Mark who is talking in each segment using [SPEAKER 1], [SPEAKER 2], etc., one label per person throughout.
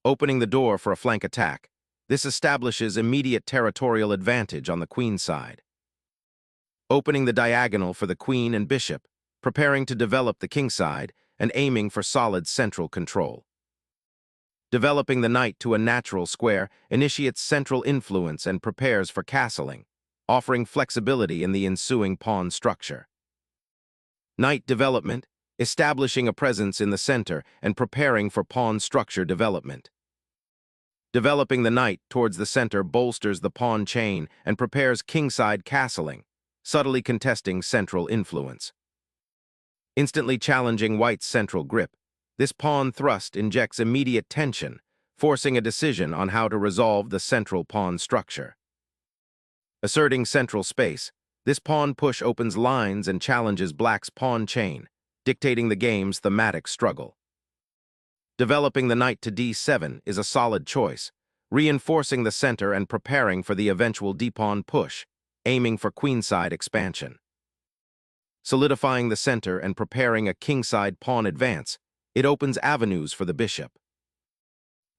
[SPEAKER 1] opening the door for a flank attack. This establishes immediate territorial advantage on the queen side. Opening the diagonal for the queen and bishop, preparing to develop the king side, and aiming for solid central control. Developing the knight to a natural square initiates central influence and prepares for castling, offering flexibility in the ensuing pawn structure. Knight development, establishing a presence in the center and preparing for pawn structure development. Developing the knight towards the center bolsters the pawn chain and prepares kingside castling, subtly contesting central influence. Instantly challenging white's central grip, this pawn thrust injects immediate tension, forcing a decision on how to resolve the central pawn structure. Asserting central space, this pawn push opens lines and challenges black's pawn chain, dictating the game's thematic struggle. Developing the knight to d7 is a solid choice, reinforcing the center and preparing for the eventual d-pawn push, aiming for queenside expansion. Solidifying the center and preparing a kingside pawn advance, it opens avenues for the bishop.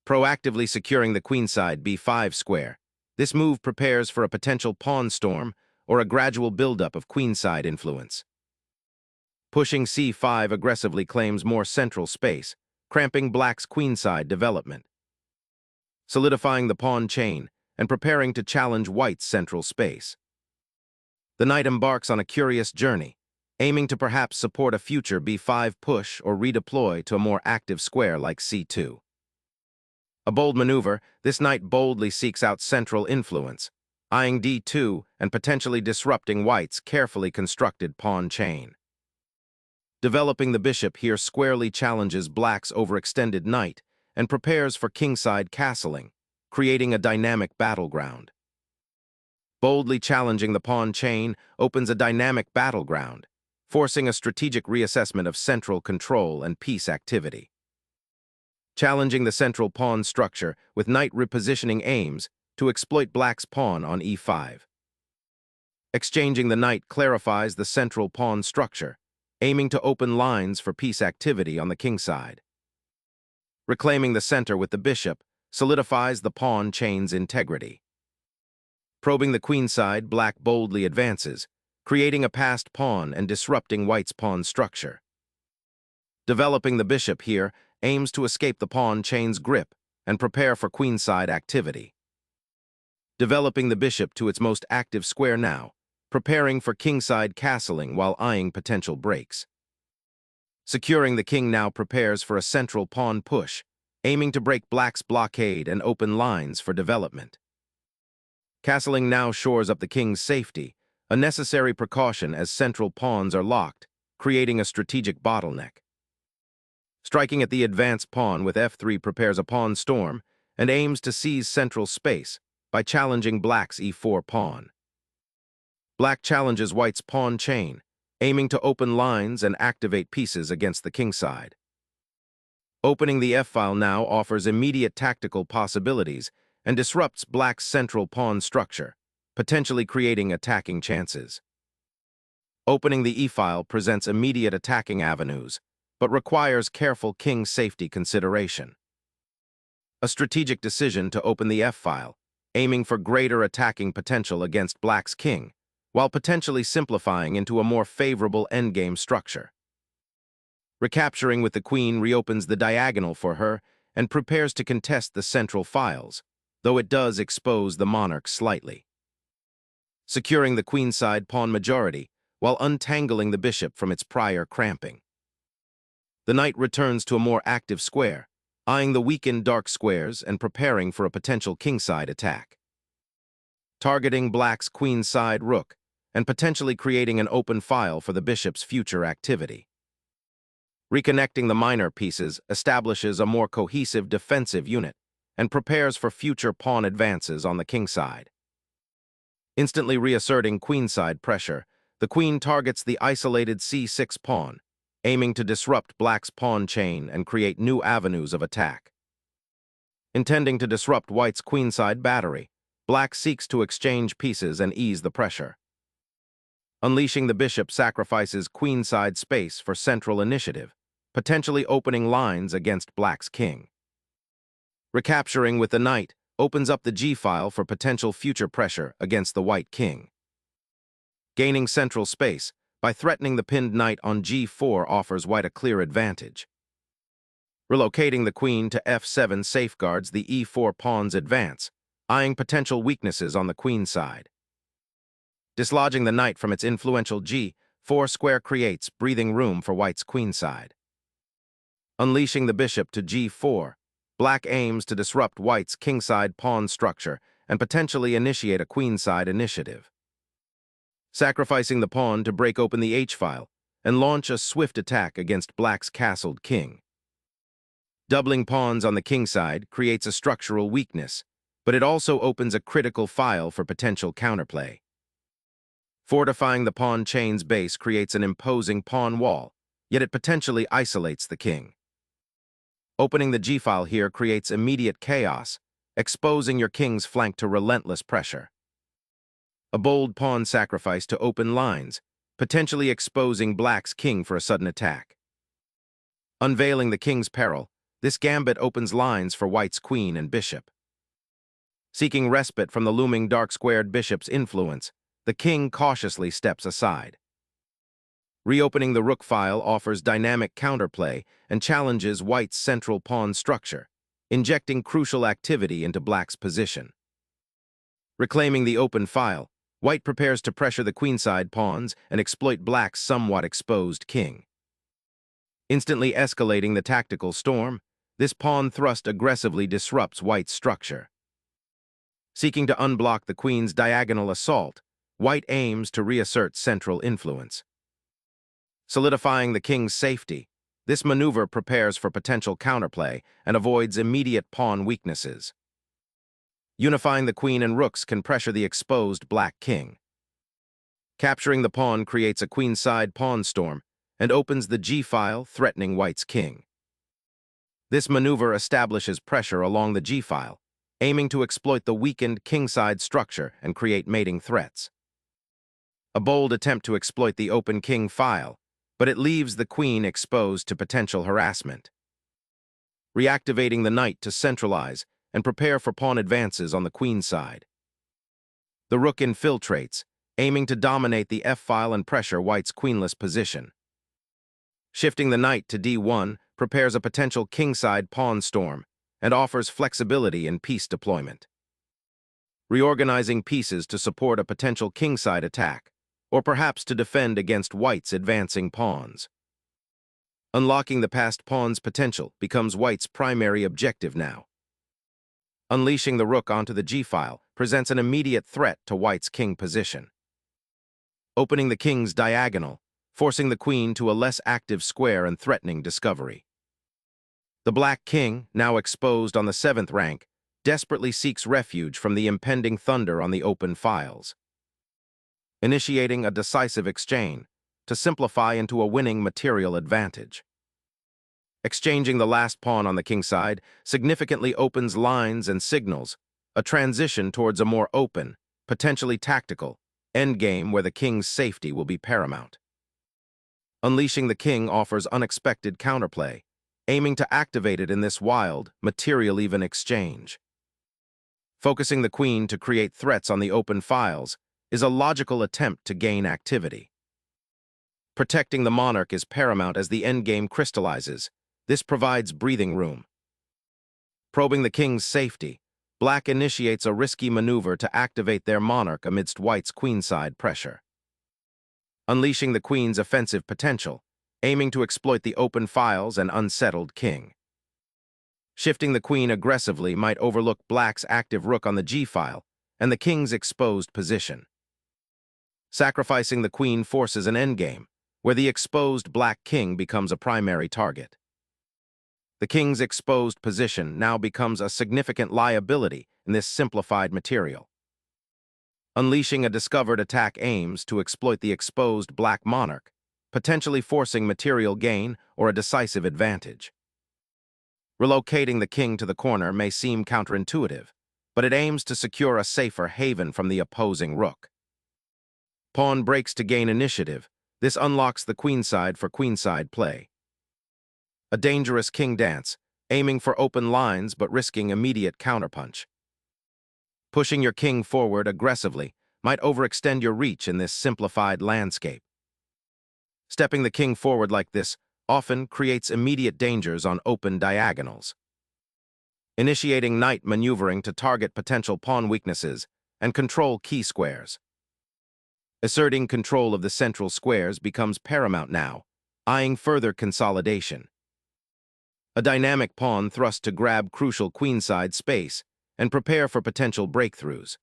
[SPEAKER 1] Proactively securing the queenside b5 square, this move prepares for a potential pawn storm or a gradual buildup of queenside influence. Pushing c5 aggressively claims more central space, cramping black's queenside development. Solidifying the pawn chain and preparing to challenge white's central space. The knight embarks on a curious journey, aiming to perhaps support a future b5 push or redeploy to a more active square like c2. A bold maneuver, this knight boldly seeks out central influence, eyeing d2 and potentially disrupting white's carefully constructed pawn chain. Developing the bishop here squarely challenges black's overextended knight and prepares for kingside castling, creating a dynamic battleground. Boldly challenging the pawn chain opens a dynamic battleground, forcing a strategic reassessment of central control and piece activity. Challenging the central pawn structure with knight repositioning aims to exploit black's pawn on e5. Exchanging the knight clarifies the central pawn structure, aiming to open lines for piece activity on the king side. Reclaiming the center with the bishop solidifies the pawn chain's integrity. Probing the queen side, black boldly advances, creating a passed pawn and disrupting white's pawn structure. Developing the bishop here aims to escape the pawn chain's grip and prepare for queenside activity. Developing the bishop to its most active square now, preparing for kingside castling while eyeing potential breaks. Securing the king now prepares for a central pawn push, aiming to break black's blockade and open lines for development. Castling now shores up the king's safety, a necessary precaution as central pawns are locked, creating a strategic bottleneck. Striking at the advanced pawn with f3 prepares a pawn storm and aims to seize central space by challenging black's e4 pawn. Black challenges white's pawn chain, aiming to open lines and activate pieces against the king side. Opening the f-file now offers immediate tactical possibilities and disrupts black's central pawn structure, potentially creating attacking chances. Opening the e-file presents immediate attacking avenues, but requires careful king safety consideration. A strategic decision to open the f-file, aiming for greater attacking potential against black's king, while potentially simplifying into a more favorable endgame structure. Recapturing with the queen reopens the diagonal for her and prepares to contest the central files, though it does expose the monarch slightly. Securing the queenside pawn majority while untangling the bishop from its prior cramping. The knight returns to a more active square, eyeing the weakened dark squares and preparing for a potential kingside attack. Targeting black's queenside rook and potentially creating an open file for the bishop's future activity. Reconnecting the minor pieces establishes a more cohesive defensive unit and prepares for future pawn advances on the king side. Instantly reasserting queenside pressure, the queen targets the isolated c6 pawn, aiming to disrupt black's pawn chain and create new avenues of attack. Intending to disrupt white's queenside battery, black seeks to exchange pieces and ease the pressure. Unleashing the bishop sacrifices queenside space for central initiative, potentially opening lines against black's king. Recapturing with the knight opens up the g-file for potential future pressure against the white king. Gaining central space by threatening the pinned knight on g4 offers white a clear advantage. Relocating the queen to f7 safeguards the e4 pawn's advance, eyeing potential weaknesses on the queen side. Dislodging the knight from its influential g4 square creates breathing room for white's queen side. Unleashing the bishop to g4, black aims to disrupt white's kingside pawn structure and potentially initiate a queenside initiative. Sacrificing the pawn to break open the h-file and launch a swift attack against black's castled king. Doubling pawns on the king side creates a structural weakness, but it also opens a critical file for potential counterplay. Fortifying the pawn chain's base creates an imposing pawn wall, yet it potentially isolates the king. Opening the g-file here creates immediate chaos, exposing your king's flank to relentless pressure. A bold pawn sacrifice to open lines, potentially exposing black's king for a sudden attack. Unveiling the king's peril, this gambit opens lines for white's queen and bishop. Seeking respite from the looming dark-squared bishop's influence, the king cautiously steps aside. Reopening the rook file offers dynamic counterplay and challenges white's central pawn structure, injecting crucial activity into black's position. Reclaiming the open file, white prepares to pressure the queenside pawns and exploit black's somewhat exposed king. Instantly escalating the tactical storm, this pawn thrust aggressively disrupts white's structure. Seeking to unblock the queen's diagonal assault, white aims to reassert central influence. Solidifying the king's safety, this maneuver prepares for potential counterplay and avoids immediate pawn weaknesses. Unifying the queen and rooks can pressure the exposed black king. Capturing the pawn creates a queenside pawn storm and opens the g-file, threatening white's king. This maneuver establishes pressure along the g-file, aiming to exploit the weakened kingside structure and create mating threats. A bold attempt to exploit the open king file, but it leaves the queen exposed to potential harassment. Reactivating the knight to centralize and prepare for pawn advances on the queen side. The rook infiltrates, aiming to dominate the f-file and pressure white's queenless position. Shifting the knight to d1 prepares a potential kingside pawn storm and offers flexibility in piece deployment. Reorganizing pieces to support a potential kingside attack, or perhaps to defend against white's advancing pawns. Unlocking the passed pawn's potential becomes white's primary objective now. Unleashing the rook onto the g-file presents an immediate threat to white's king position. Opening the king's diagonal, forcing the queen to a less active square and threatening discovery. The black king, now exposed on the 7th rank, desperately seeks refuge from the impending thunder on the open files. Initiating a decisive exchange to simplify into a winning material advantage. Exchanging the last pawn on the king side significantly opens lines and signals, a transition towards a more open, potentially tactical, endgame where the king's safety will be paramount. Unleashing the king offers unexpected counterplay, aiming to activate it in this wild, material-even exchange. Focusing the queen to create threats on the open files is a logical attempt to gain activity. Protecting the monarch is paramount as the endgame crystallizes. This provides breathing room. Probing the king's safety, black initiates a risky maneuver to activate their monarch amidst white's queenside pressure. Unleashing the queen's offensive potential, aiming to exploit the open files and unsettled king. Shifting the queen aggressively might overlook black's active rook on the g-file and the king's exposed position. Sacrificing the queen forces an endgame, where the exposed black king becomes a primary target. The king's exposed position now becomes a significant liability in this simplified material. Unleashing a discovered attack aims to exploit the exposed black monarch, potentially forcing material gain or a decisive advantage. Relocating the king to the corner may seem counterintuitive, but it aims to secure a safer haven from the opposing rook. Pawn breaks to gain initiative. This unlocks the queenside for queenside play. A dangerous king dance, aiming for open lines but risking immediate counterpunch. Pushing your king forward aggressively might overextend your reach in this simplified landscape. Stepping the king forward like this often creates immediate dangers on open diagonals. Initiating knight maneuvering to target potential pawn weaknesses and control key squares. Asserting control of the central squares becomes paramount now, eyeing further consolidation. A dynamic pawn thrust to grab crucial queenside space and prepare for potential breakthroughs.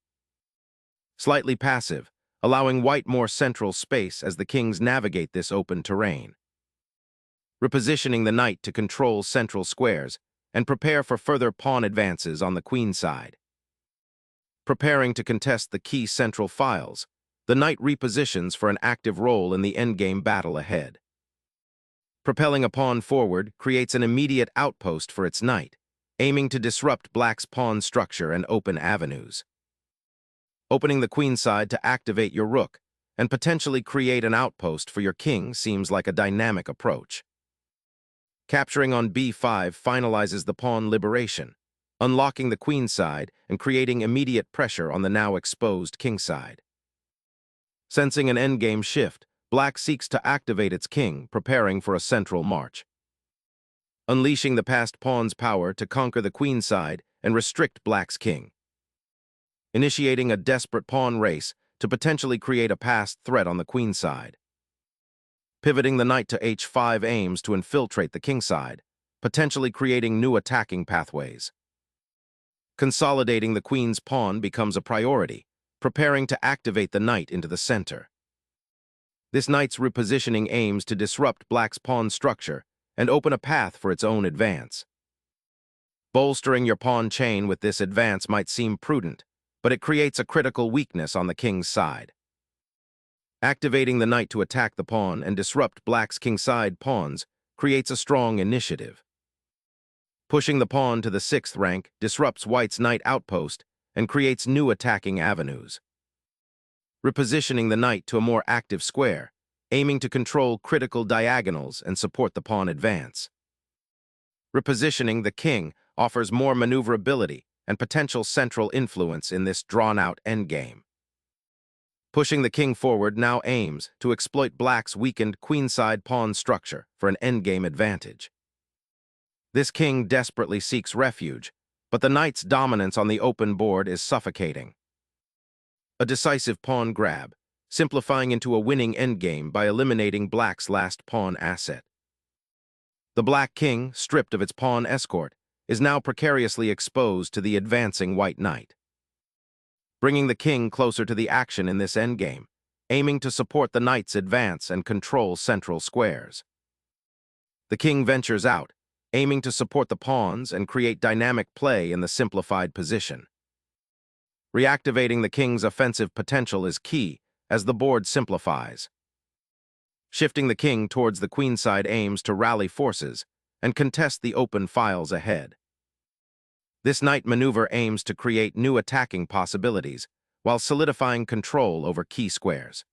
[SPEAKER 1] Slightly passive, allowing white more central space as the kings navigate this open terrain. Repositioning the knight to control central squares and prepare for further pawn advances on the queen side. Preparing to contest the key central files, the knight repositions for an active role in the endgame battle ahead. Propelling a pawn forward creates an immediate outpost for its knight, aiming to disrupt black's pawn structure and open avenues. Opening the queen side to activate your rook and potentially create an outpost for your king seems like a dynamic approach. Capturing on b5 finalizes the pawn liberation, unlocking the queen side and creating immediate pressure on the now exposed king side. Sensing an endgame shift, black seeks to activate its king, preparing for a central march. Unleashing the passed pawn's power to conquer the queen side and restrict black's king. Initiating a desperate pawn race to potentially create a passed threat on the queen side. Pivoting the knight to h5 aims to infiltrate the king side, potentially creating new attacking pathways. Consolidating the queen's pawn becomes a priority, preparing to activate the knight into the center. This knight's repositioning aims to disrupt black's pawn structure and open a path for its own advance. Bolstering your pawn chain with this advance might seem prudent, but it creates a critical weakness on the king's side. Activating the knight to attack the pawn and disrupt black's kingside pawns creates a strong initiative. Pushing the pawn to the 6th rank disrupts white's knight outpost and creates new attacking avenues. Repositioning the knight to a more active square, aiming to control critical diagonals and support the pawn advance. Repositioning the king offers more maneuverability and potential central influence in this drawn-out endgame. Pushing the king forward now aims to exploit black's weakened queenside pawn structure for an endgame advantage. This king desperately seeks refuge, but the knight's dominance on the open board is suffocating. A decisive pawn grab, simplifying into a winning endgame by eliminating black's last pawn asset. The black king, stripped of its pawn escort, is now precariously exposed to the advancing white knight. Bringing the king closer to the action in this endgame, aiming to support the knight's advance and control central squares. The king ventures out, aiming to support the pawns and create dynamic play in the simplified position. Reactivating the king's offensive potential is key as the board simplifies. Shifting the king towards the queenside aims to rally forces and contest the open files ahead. This knight maneuver aims to create new attacking possibilities while solidifying control over key squares.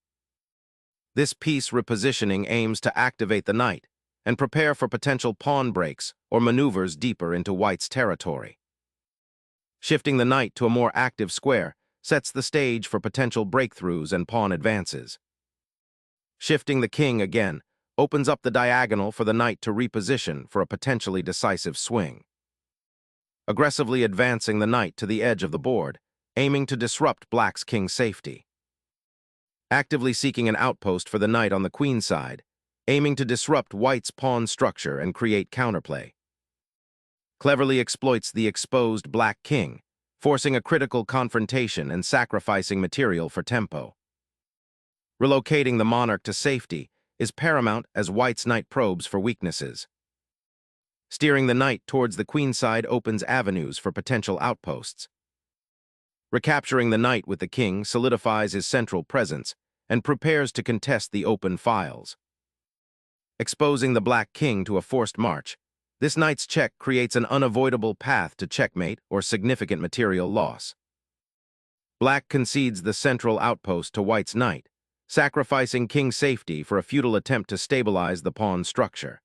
[SPEAKER 1] This piece repositioning aims to activate the knight and prepare for potential pawn breaks or maneuvers deeper into white's territory. Shifting the knight to a more active square sets the stage for potential breakthroughs and pawn advances. Shifting the king again opens up the diagonal for the knight to reposition for a potentially decisive swing. Aggressively advancing the knight to the edge of the board, aiming to disrupt black's king safety. Actively seeking an outpost for the knight on the queen side, aiming to disrupt white's pawn structure and create counterplay. Cleverly exploits the exposed black king, forcing a critical confrontation and sacrificing material for tempo. Relocating the monarch to safety is paramount as white's knight probes for weaknesses. Steering the knight towards the queen side opens avenues for potential outposts. Recapturing the knight with the king solidifies his central presence and prepares to contest the open files. Exposing the black king to a forced march, this knight's check creates an unavoidable path to checkmate or significant material loss. Black concedes the central outpost to white's knight, sacrificing king safety for a futile attempt to stabilize the pawn structure.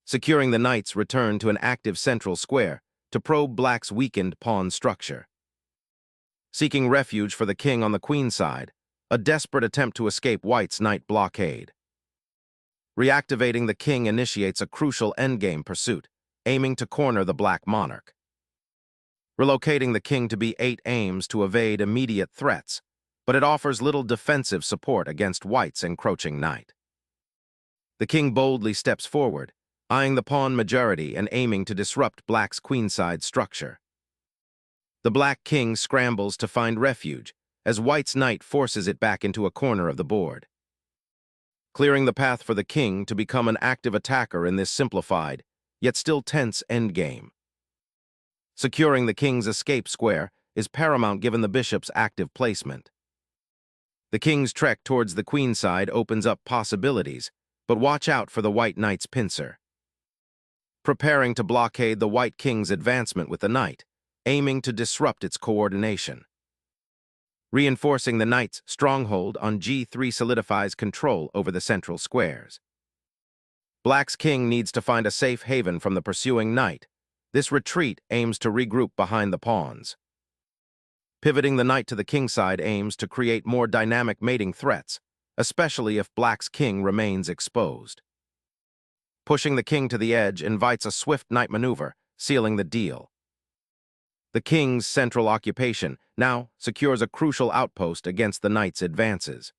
[SPEAKER 1] Securing the knights return to an active central square to probe black's weakened pawn structure. Seeking refuge for the king on the queen side, a desperate attempt to escape white's knight blockade. Reactivating the king initiates a crucial endgame pursuit, aiming to corner the black monarch. Relocating the king to b8 aims to evade immediate threats, but it offers little defensive support against white's encroaching knight. The king boldly steps forward, eyeing the pawn majority and aiming to disrupt black's queenside structure. The black king scrambles to find refuge, as white's knight forces it back into a corner of the board. Clearing the path for the king to become an active attacker in this simplified, yet still tense endgame. Securing the king's escape square is paramount given the bishop's active placement. The king's trek towards the queenside opens up possibilities, but watch out for the white knight's pincer. Preparing to blockade the white king's advancement with the knight, aiming to disrupt its coordination. Reinforcing the knight's stronghold on g3 solidifies control over the central squares. Black's king needs to find a safe haven from the pursuing knight. This retreat aims to regroup behind the pawns. Pivoting the knight to the kingside aims to create more dynamic mating threats, especially if black's king remains exposed. Pushing the king to the edge invites a swift knight maneuver, sealing the deal. The king's central occupation now secures a crucial outpost against the knight's advances.